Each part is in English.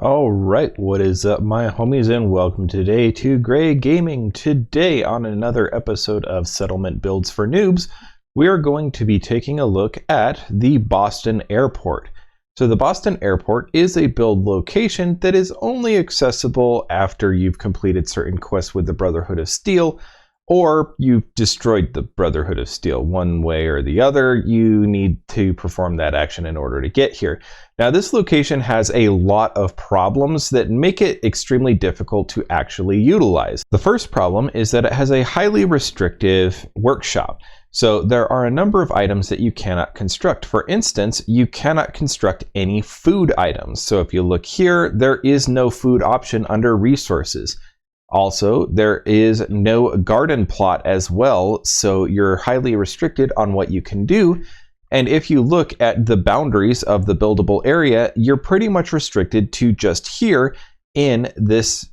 All right, what is up, my homies, and welcome today to Gray Gaming. Today, on another episode of Settlement Builds for Noobs, we are going to be taking a look at the Boston Airport. So the Boston Airport is a build location that is only accessible after you've completed certain quests with the Brotherhood of Steel, or you've destroyed the Brotherhood of Steel. One way or the other, you need to perform that action in order to get here. Now, this location has a lot of problems that make it extremely difficult to actually utilize. The first problem is that it has a highly restrictive workshop. So there are a number of items that you cannot construct. For instance, you cannot construct any food items. So if you look here, there is no food option under resources. Also, there is no garden plot as well, so you're highly restricted on what you can do. And if you look at the boundaries of the buildable area, you're pretty much restricted to just here in this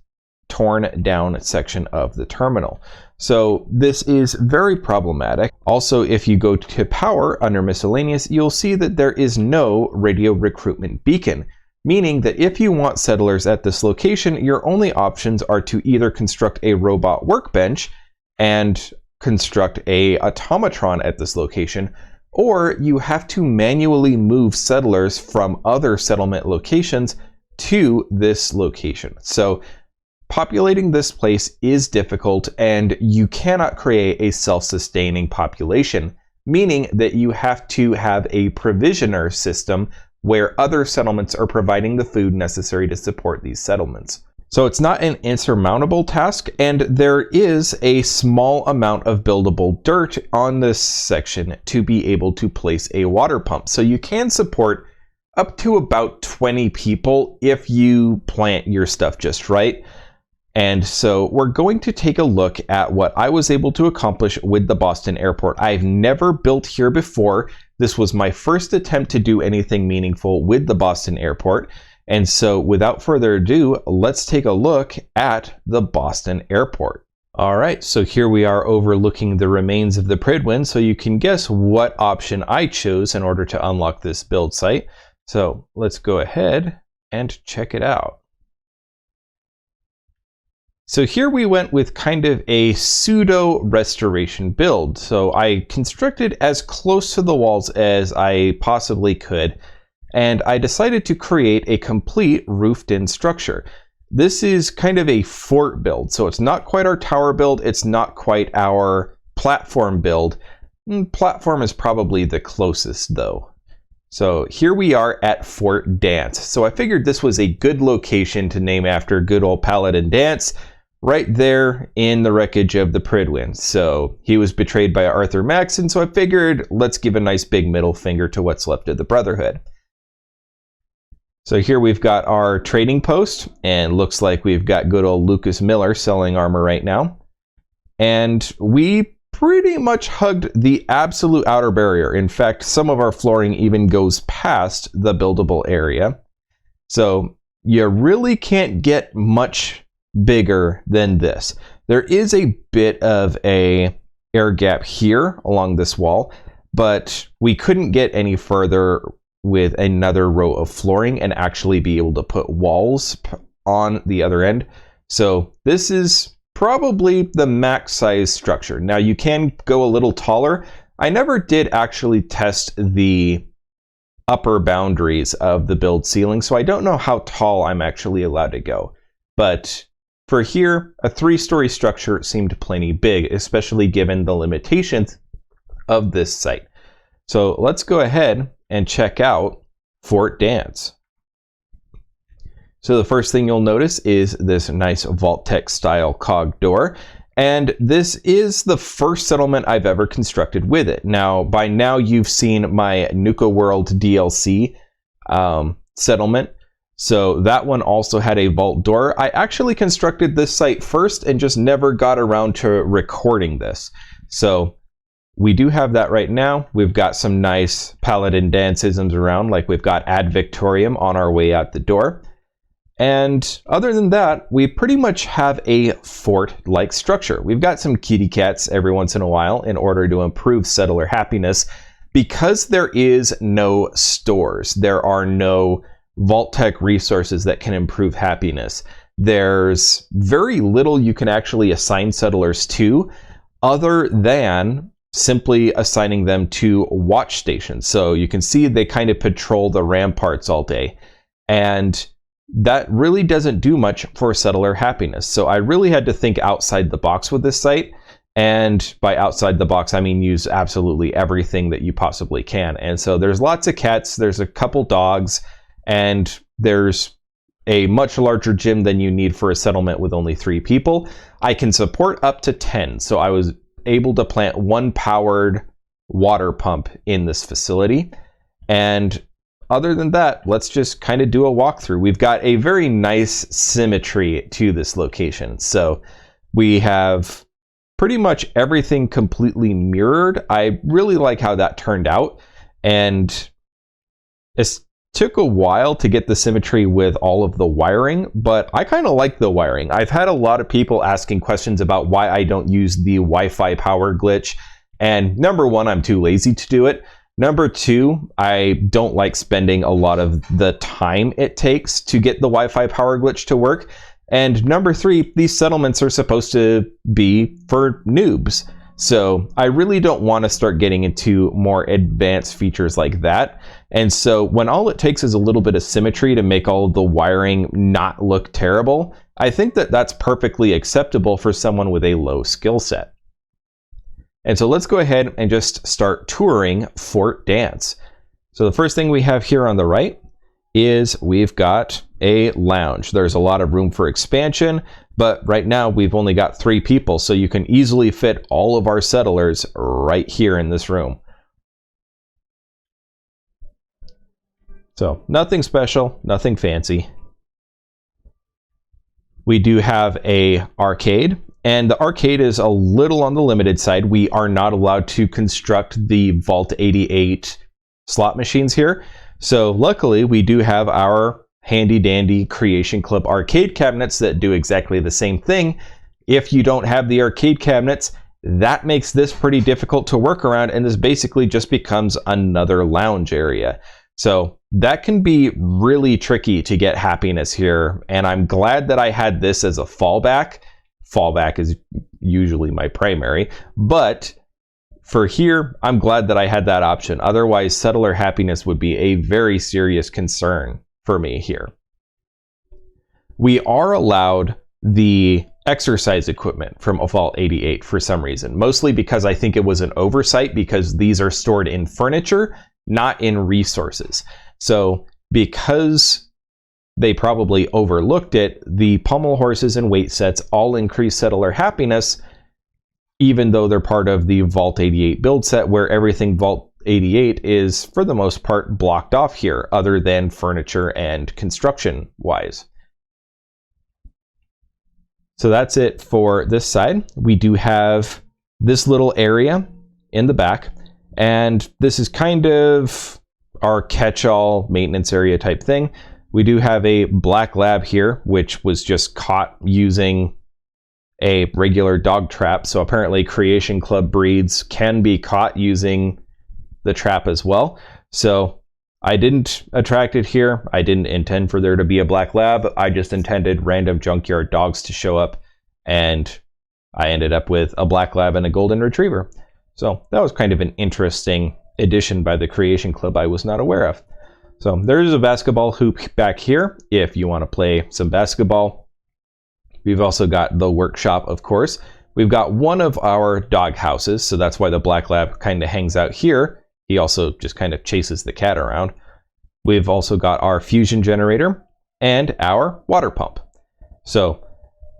torn down section of the terminal. So this is very problematic. Also, if you go to power under miscellaneous, you'll see that there is no radio recruitment beacon, meaning that if you want settlers at this location, your only options are to either construct a robot workbench and construct a automatron at this location, or you have to manually move settlers from other settlement locations to this location. So populating this place is difficult, and you cannot create a self-sustaining population, meaning that you have to have a provisioner system where other settlements are providing the food necessary to support these settlements. So it's not an insurmountable task, and there is a small amount of buildable dirt on this section to be able to place a water pump. So you can support up to about 20 people if you plant your stuff just right. And so we're going to take a look at what I was able to accomplish with the Boston Airport. I've never built here before. This was my first attempt to do anything meaningful with the Boston Airport. And so without further ado, let's take a look at the Boston Airport. All right, so here we are overlooking the remains of the Pridwin, so you can guess what option I chose in order to unlock this build site. So let's go ahead and check it out. So here we went with kind of a pseudo restoration build. So I constructed as close to the walls as I possibly could, and I decided to create a complete roofed-in structure. This is kind of a fort build, so it's not quite our tower build, it's not quite our platform build. Platform is probably the closest though. So here we are at Fort Dance. So I figured this was a good location to name after good old Paladin Dance, right there in the wreckage of the Pridwin. So he was betrayed by Arthur Maxon, so I figured let's give a nice big middle finger to what's left of the Brotherhood. So here we've got our trading post, and looks like we've got good old Lucas Miller selling armor right now. And we pretty much hugged the absolute outer barrier. In fact, some of our flooring even goes past the buildable area. So you really can't get much bigger than this. There is a bit of a air gap here along this wall, but we couldn't get any further with another row of flooring and actually be able to put walls on the other end. So this is probably the max size structure. Now you can go a little taller. I never did actually test the upper boundaries of the build ceiling, so I don't know how tall I'm actually allowed to go. But for here, a 3-story structure seemed plenty big, especially given the limitations of this site. So let's go ahead and check out Fort Dance. So the first thing you'll notice is this nice Vault-Tec style cog door. And this is the first settlement I've ever constructed with it. Now, by now you've seen my Nuka World DLC settlement. So that one also had a vault door. I actually constructed this site first and just never got around to recording this. So we do have that right now. We've got some nice Paladin Danceisms around, like we've got Ad Victorium on our way out the door. And other than that, we pretty much have a fort-like structure. We've got some kitty cats every once in a while in order to improve settler happiness. Because there is no stores, there are no vault tech resources that can improve happiness. There's very little you can actually assign settlers to, other than simply assigning them to watch stations. So you can see they kind of patrol the ramparts all day, and that really doesn't do much for settler happiness. So I really had to think outside the box with this site. And by outside the box, I mean use absolutely everything that you possibly can. And so there's lots of cats, there's a couple dogs, and there's a much larger gym than you need for a settlement with only 3 people. I can support up to 10, so I was able to plant 1 powered water pump in this facility. And other than that, let's just kind of do a walkthrough. We've got a very nice symmetry to this location. So we have pretty much everything completely mirrored. I really like how that turned out, and it took a while to get the symmetry with all of the wiring, but I kind of like the wiring. I've had a lot of people asking questions about why I don't use the Wi-Fi power glitch, and number 1, I'm too lazy to do it. Number 2, I don't like spending a lot of the time it takes to get the Wi-Fi power glitch to work. And number 3, these settlements are supposed to be for noobs. So I really don't want to start getting into more advanced features like that. And so when all it takes is a little bit of symmetry to make all of the wiring not look terrible, I think that that's perfectly acceptable for someone with a low skill set. And so let's go ahead and just start touring Fort Dance. So the first thing we have here on the right is we've got a lounge. There's a lot of room for expansion, but right now we've only got 3 people, so you can easily fit all of our settlers right here in this room. So nothing special, nothing fancy. We do have a arcade, and the arcade is a little on the limited side. We are not allowed to construct the Vault 88 slot machines here. So luckily we do have our handy dandy Creation Club arcade cabinets that do exactly the same thing. If you don't have the arcade cabinets, that makes this pretty difficult to work around, and this basically just becomes another lounge area. So that can be really tricky to get happiness here, and I'm glad that I had this as a fallback. Fallback is usually my primary, but for here, I'm glad that I had that option. Otherwise, settler happiness would be a very serious concern for me here. We are allowed the exercise equipment from Vault 88 for some reason, mostly because I think it was an oversight, because these are stored in furniture, not in resources. So because they probably overlooked it, the pommel horses and weight sets all increase settler happiness, even though they're part of the Vault 88 build set, where everything Vault 88 is, for the most part, blocked off here, other than furniture and construction-wise. So that's it for this side. We do have this little area in the back, and this is kind of our catch-all maintenance area type thing. We do have a black lab here, which was just caught using a regular dog trap. So apparently Creation Club breeds can be caught using the trap as well. So I didn't attract it here. I didn't intend for there to be a black lab. I just intended random junkyard dogs to show up, and I ended up with a black lab and a golden retriever. So that was kind of an interesting addition by the Creation Club I was not aware of. So there's a basketball hoop back here if you want to play some basketball. We've also got the workshop, of course. We've got one of our dog houses, so that's why the black lab kind of hangs out here. He also just kind of chases the cat around. We've also got our fusion generator and our water pump. So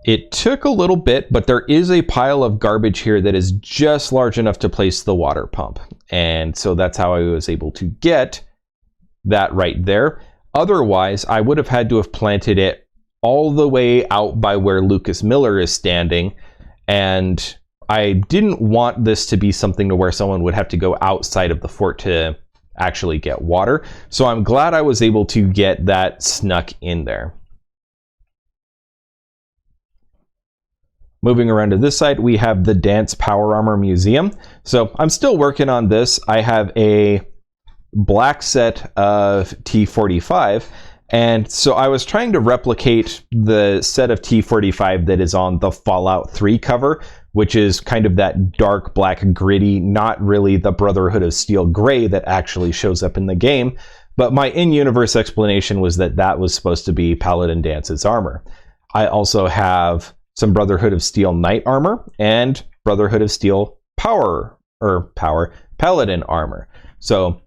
it took a little bit, but there is a pile of garbage here that is just large enough to place the water pump. And so that's how I was able to get that right there. Otherwise, I would have had to have planted it all the way out by where Lucas Miller is standing, and I didn't want this to be something to where someone would have to go outside of the fort to actually get water. So I'm glad I was able to get that snuck in there. Moving around to this side, we have the Dance Power Armor Museum. So I'm still working on this. I have a black set of T45, And so I was trying to replicate the set of T45 that is on the Fallout 3 cover, which is kind of that dark black gritty, not really the Brotherhood of Steel gray that actually shows up in the game. But my in-universe explanation was that that was supposed to be Paladin Dance's armor. I also have some Brotherhood of Steel Knight armor and Brotherhood of Steel Paladin armor. So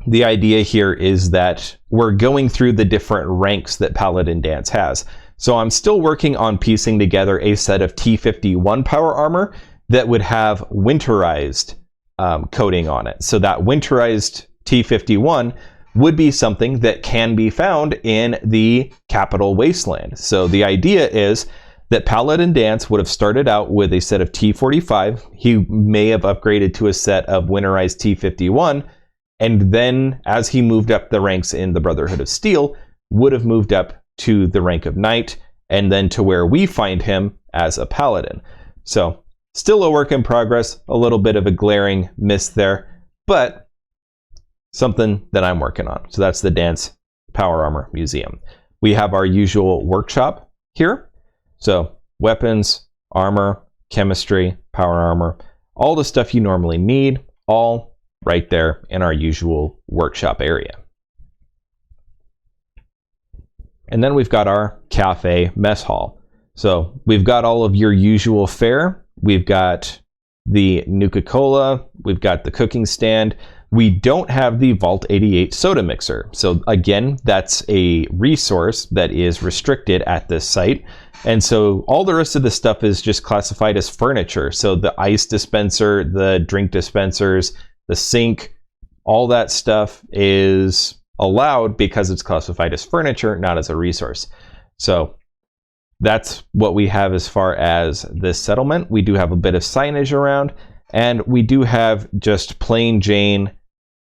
the idea here is that we're going through the different ranks that Paladin Dance has. So I'm still working on piecing together a set of T51 power armor that would have winterized coating on it. So that winterized T51 would be something that can be found in the Capital Wasteland. So the idea is that Paladin Dance would have started out with a set of T45. He may have upgraded to a set of winterized T51. And then as he moved up the ranks in the Brotherhood of Steel, would have moved up to the rank of Knight, and then to where we find him as a Paladin. So still a work in progress, a little bit of a glaring miss there, but something that I'm working on. So that's the Dance Power Armor Museum. We have our usual workshop here. So weapons, armor, chemistry, power armor, all the stuff you normally need, all right there in our usual workshop area. And then we've got our cafe mess hall. So we've got all of your usual fare. We've got the Nuka-Cola. We've got the cooking stand. We don't have the Vault 88 soda mixer. So again, that's a resource that is restricted at this site. And so all the rest of the stuff is just classified as furniture. So the ice dispenser, the drink dispensers, the sink, all that stuff is allowed because it's classified as furniture, not as a resource. So that's what we have as far as this settlement. We do have a bit of signage around, and we do have just plain Jane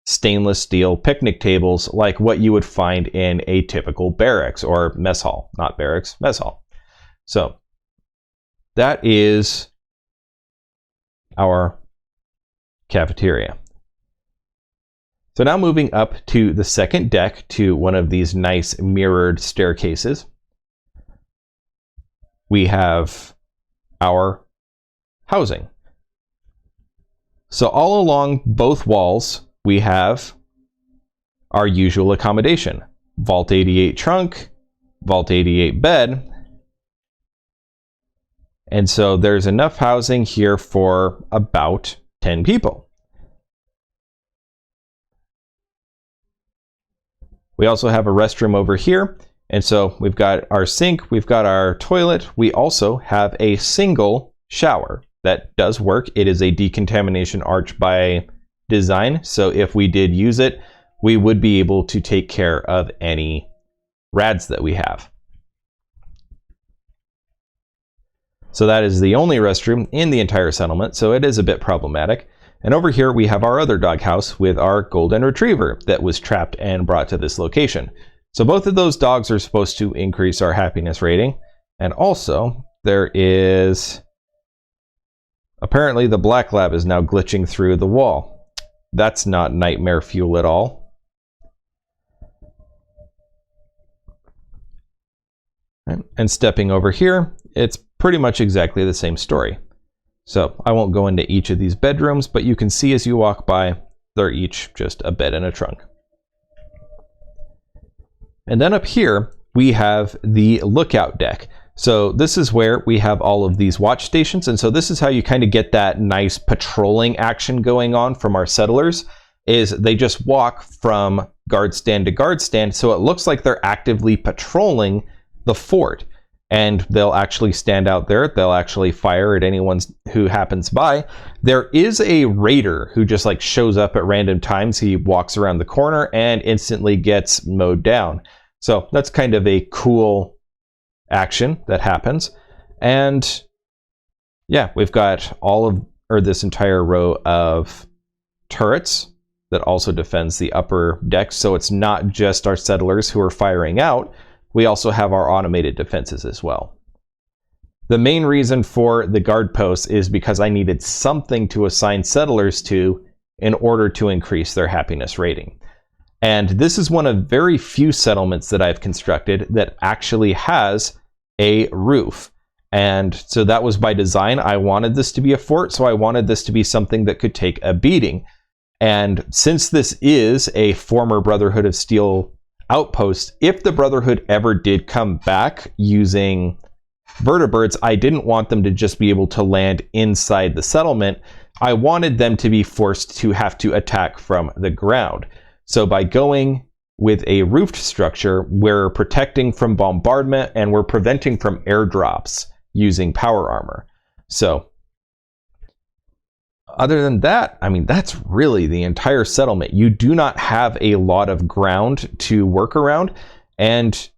stainless steel picnic tables like what you would find in a typical barracks or mess hall. Not barracks, mess hall. So that is our cafeteria. So now moving up to the second deck to one of these nice mirrored staircases, we have our housing. So all along both walls, we have our usual accommodation. Vault 88 trunk, Vault 88 bed. And so there's enough housing here for about 10 people. We also have a restroom over here. And so we've got our sink, we've got our toilet. We also have a single shower that does work. It is a decontamination arch by design. So if we did use it, we would be able to take care of any rads that we have. So that is the only restroom in the entire settlement. So it is a bit problematic. And over here we have our other doghouse with our golden retriever that was trapped and brought to this location. So both of those dogs are supposed to increase our happiness rating. And also there is, apparently the black lab is now glitching through the wall. That's not nightmare fuel at all. And stepping over here, it's pretty much exactly the same story. So I won't go into each of these bedrooms, but you can see as you walk by, they're each just a bed and a trunk. And then up here, we have the lookout deck. So this is where we have all of these watch stations. And so this is how you kind of get that nice patrolling action going on from our settlers, is they just walk from guard stand to guard stand. So it looks like they're actively patrolling the fort. And they'll actually stand out there. They'll actually fire at anyone who happens by. There is a raider who just like shows up at random times. He walks around the corner and instantly gets mowed down. So that's kind of a cool action that happens. And yeah, we've got all of, or this entire row of turrets that also defends the upper deck. So it's not just our settlers who are firing out. We also have our automated defenses as well. The main reason for the guard posts is because I needed something to assign settlers to in order to increase their happiness rating. And this is one of very few settlements that I've constructed that actually has a roof. And so that was by design. I wanted this to be a fort, so I wanted this to be something that could take a beating. And since this is a former Brotherhood of Steel outpost, if the Brotherhood ever did come back using vertibirds, I didn't want them to just be able to land inside the settlement. I wanted them to be forced to have to attack from the ground. So by going with a roofed structure, we're protecting from bombardment and we're preventing from airdrops using power armor. So other than that, I mean, that's really the entire settlement. You do not have a lot of ground to work around, and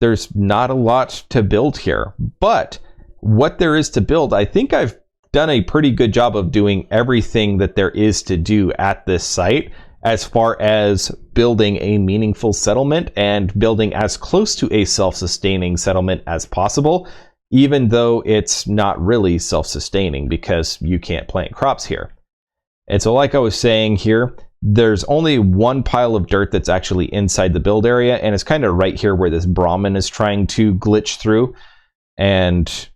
there's not a lot to build here. But what there is to build, I think I've done a pretty good job of doing everything that there is to do at this site as far as building a meaningful settlement and building as close to a self-sustaining settlement as possible, even though it's not really self-sustaining because you can't plant crops here. And so like I was saying here, there's only one pile of dirt that's actually inside the build area, and it's kind of right here where this Brahmin is trying to glitch through. And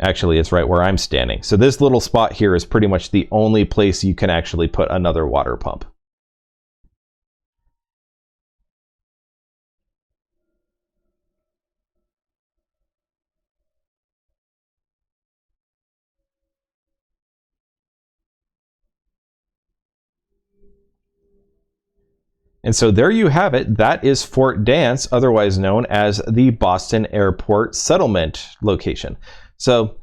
actually, it's right where I'm standing. So this little spot here is pretty much the only place you can actually put another water pump. And so there you have it. That is Fort Dance, otherwise known as the Boston Airport Settlement location. So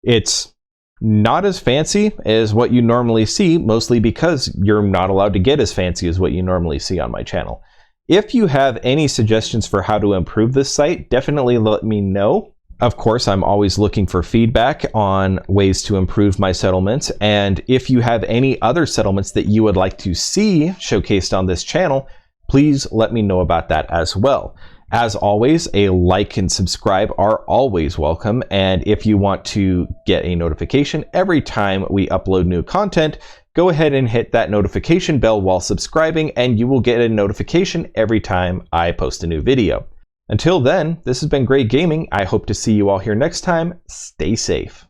it's not as fancy as what you normally see, mostly because you're not allowed to get as fancy as what you normally see on my channel. If you have any suggestions for how to improve this site, definitely let me know. Of course, I'm always looking for feedback on ways to improve my settlements, and if you have any other settlements that you would like to see showcased on this channel, please let me know about that as well. As always, a like and subscribe are always welcome, and if you want to get a notification every time we upload new content, go ahead and hit that notification bell while subscribing, and you will get a notification every time I post a new video. Until then, this has been great gaming. I hope to see you all here next time. Stay safe.